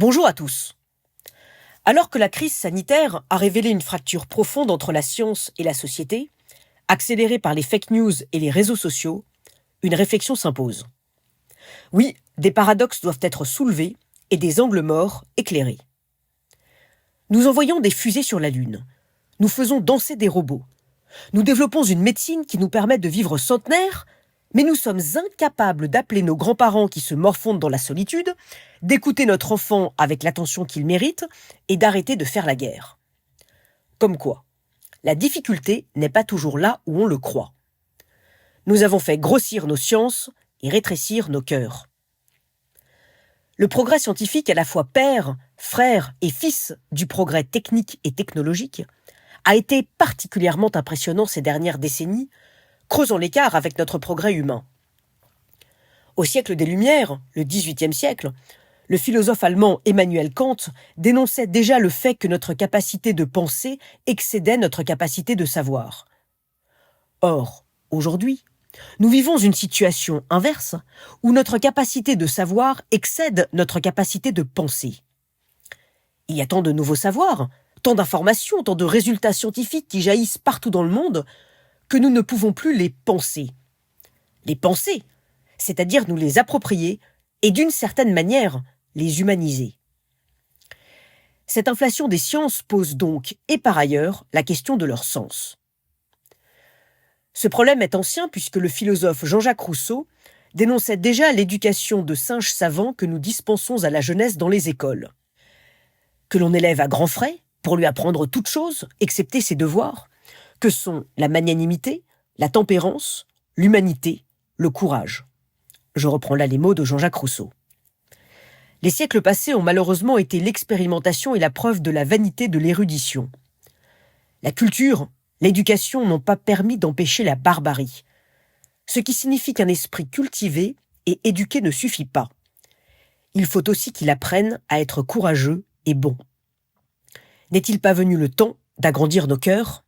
Bonjour à tous. Alors que la crise sanitaire a révélé une fracture profonde entre la science et la société, accélérée par les fake news et les réseaux sociaux, une réflexion s'impose. Oui, des paradoxes doivent être soulevés et des angles morts éclairés. Nous envoyons des fusées sur la Lune. Nous faisons danser des robots. Nous développons une médecine qui nous permet de vivre centenaire, mais nous sommes incapables d'appeler nos grands-parents qui se morfondent dans la solitude, d'écouter notre enfant avec l'attention qu'il mérite et d'arrêter de faire la guerre. Comme quoi, la difficulté n'est pas toujours là où on le croit. Nous avons fait grossir nos sciences et rétrécir nos cœurs. Le progrès scientifique, à la fois père, frère et fils du progrès technique et technologique, a été particulièrement impressionnant ces dernières décennies, creusant l'écart avec notre progrès humain. Au siècle des Lumières, le XVIIIe siècle, le philosophe allemand Emmanuel Kant dénonçait déjà le fait que notre capacité de penser excédait notre capacité de savoir. Or, aujourd'hui, nous vivons une situation inverse où notre capacité de savoir excède notre capacité de penser. Il y a tant de nouveaux savoirs, tant d'informations, tant de résultats scientifiques qui jaillissent partout dans le monde que nous ne pouvons plus les penser. Les penser, c'est-à-dire nous les approprier et d'une certaine manière les humaniser. Cette inflation des sciences pose donc, et par ailleurs, la question de leur sens. Ce problème est ancien puisque le philosophe Jean-Jacques Rousseau dénonçait déjà l'éducation de singes savants que nous dispensons à la jeunesse dans les écoles. Que l'on élève à grands frais pour lui apprendre toutes choses, excepté ses devoirs, que sont la magnanimité, la tempérance, l'humanité, le courage. Je reprends là les mots de Jean-Jacques Rousseau. Les siècles passés ont malheureusement été l'expérimentation et la preuve de la vanité de l'érudition. La culture, l'éducation n'ont pas permis d'empêcher la barbarie, ce qui signifie qu'un esprit cultivé et éduqué ne suffit pas. Il faut aussi qu'il apprenne à être courageux et bon. N'est-il pas venu le temps d'agrandir nos cœurs ?